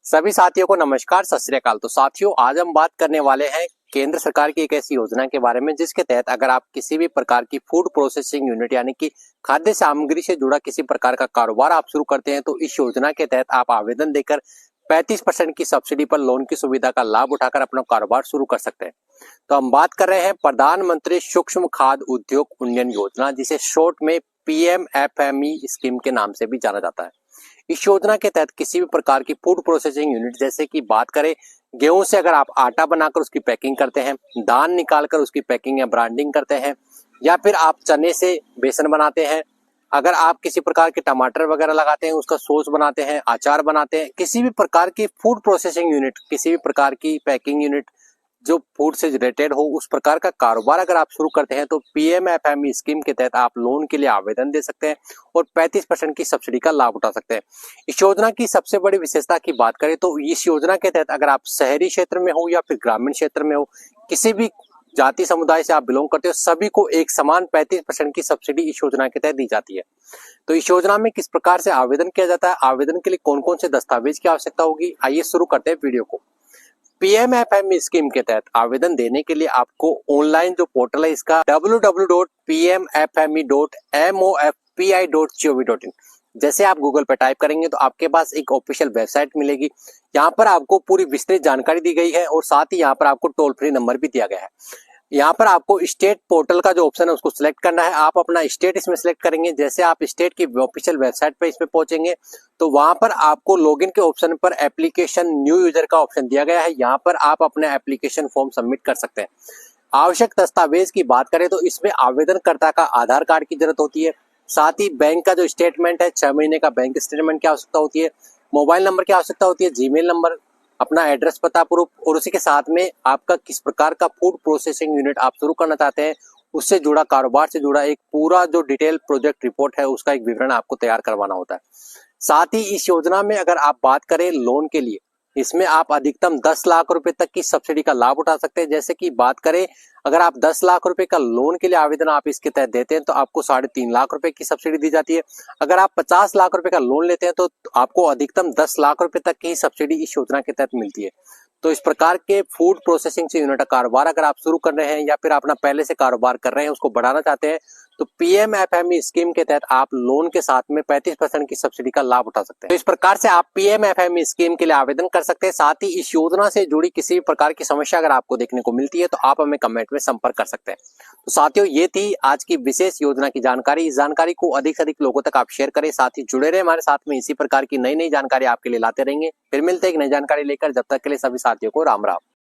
सभी साथियों को नमस्कार, सत श्री अकाल। तो साथियों, आज हम बात करने वाले हैं केंद्र सरकार की एक ऐसी योजना के बारे में जिसके तहत अगर आप किसी भी प्रकार की फूड प्रोसेसिंग यूनिट यानी कि खाद्य सामग्री से जुड़ा किसी प्रकार का कारोबार आप शुरू करते हैं तो इस योजना के तहत आप आवेदन देकर 35% की सब्सिडी पर लोन की सुविधा का लाभ उठाकर अपना कारोबार शुरू कर सकते हैं। तो हम बात कर रहे हैं प्रधानमंत्री सूक्ष्म खाद्य उद्योग उन्नयन योजना, जिसे शॉर्ट में PMFME स्कीम के नाम से भी जाना जाता है। इस योजना के तहत किसी भी प्रकार की फूड प्रोसेसिंग यूनिट, जैसे कि बात करें गेहूं से अगर आप आटा बनाकर उसकी पैकिंग करते हैं, दाल निकालकर उसकी पैकिंग या ब्रांडिंग करते हैं, या फिर आप चने से बेसन बनाते हैं, अगर आप किसी प्रकार के टमाटर वगैरह लगाते हैं उसका सॉस बनाते हैं, अचार बनाते हैं, किसी भी प्रकार की फूड प्रोसेसिंग यूनिट, किसी भी प्रकार की पैकिंग यूनिट जो फूड से रिलेटेड हो, उस प्रकार का कारोबार अगर आप शुरू करते हैं तो PMFME स्कीम के तहत आप लोन के लिए आवेदन दे सकते हैं और 35% की सब्सिडी का लाभ उठा सकते हैं। इस योजना की सबसे बड़ी विशेषता की बात करें तो इस योजना के तहत अगर आप शहरी क्षेत्र में हो या फिर ग्रामीण क्षेत्र में हो, किसी भी जाति समुदाय से आप बिलोंग करते हो, सभी को एक समान 35% की सब्सिडी इस योजना के तहत दी जाती है। तो इस योजना में किस प्रकार से आवेदन किया जाता है, आवेदन के लिए कौन कौन से दस्तावेज की आवश्यकता होगी, आइए शुरू करते हैं वीडियो को। PMFME स्कीम के तहत आवेदन देने के लिए आपको ऑनलाइन जो पोर्टल है इसका www.pmfme.mofpi.gov.in, जैसे आप गूगल पे टाइप करेंगे तो आपके पास एक ऑफिशियल वेबसाइट मिलेगी। यहाँ पर आपको पूरी विस्तृत जानकारी दी गई है और साथ ही यहाँ पर आपको टोल फ्री नंबर भी दिया गया है। यहाँ पर आपको स्टेट पोर्टल का जो ऑप्शन है उसको सिलेक्ट करना है। आप अपना स्टेट इसमें सिलेक्ट करेंगे। जैसे आप स्टेट की ऑफिशियल वेबसाइट पे इसमें पहुंचेंगे तो वहां पर आपको लॉगिन के ऑप्शन पर एप्लीकेशन न्यू यूजर का ऑप्शन दिया गया है। यहाँ पर आप अपने एप्लीकेशन फॉर्म सबमिट कर सकते हैं। आवश्यक दस्तावेज की बात करें तो इसमें आवेदनकर्ता का आधार कार्ड की जरूरत होती है, साथ ही बैंक का जो स्टेटमेंट है 6 महीने का बैंक स्टेटमेंट की आवश्यकता होती है, मोबाइल नंबर की आवश्यकता होती है, जीमेल नंबर, अपना एड्रेस पता प्रूफ, और उसी के साथ में आपका किस प्रकार का फूड प्रोसेसिंग यूनिट आप शुरू करना चाहते हैं उससे जुड़ा, कारोबार से जुड़ा एक पूरा जो डिटेल प्रोजेक्ट रिपोर्ट है उसका एक विवरण आपको तैयार करवाना होता है। साथ ही इस योजना में अगर आप बात करें लोन के लिए, इसमें आप अधिकतम 10 लाख रुपए तक की सब्सिडी का लाभ उठा सकते हैं। जैसे कि बात करें, अगर आप 10 लाख रुपए का लोन के लिए आवेदन आप इसके तहत देते हैं तो आपको 3.5 लाख रुपए की सब्सिडी दी जाती है। अगर आप 50 लाख रुपए का लोन लेते हैं तो आपको अधिकतम 10 लाख रुपए तक की सब्सिडी इस योजना के तहत मिलती है। तो इस प्रकार के फूड प्रोसेसिंग से यूनिट का कारोबार अगर आप शुरू कर रहे हैं या फिर अपना पहले से कारोबार कर रहे हैं उसको बढ़ाना चाहते हैं तो PMFME स्कीम के तहत आप लोन के साथ में 35% की सब्सिडी का लाभ उठा सकते हैं। तो इस प्रकार से आप PMFME स्कीम के लिए आवेदन कर सकते हैं। साथ ही इस योजना से जुड़ी किसी भी प्रकार की समस्या अगर आपको देखने को मिलती है तो आप हमें कमेंट में संपर्क कर सकते हैं। तो साथियों, ये थी आज की विशेष योजना की जानकारी। इस जानकारी को अधिक से अधिक लोगों तक आप शेयर करें, साथ ही जुड़े रहे हमारे साथ में। इसी प्रकार की नई नई जानकारी आपके लिए लाते रहेंगे। फिर मिलते हैं एक नई जानकारी लेकर। जब तक के लिए सभी साथियों को राम राम।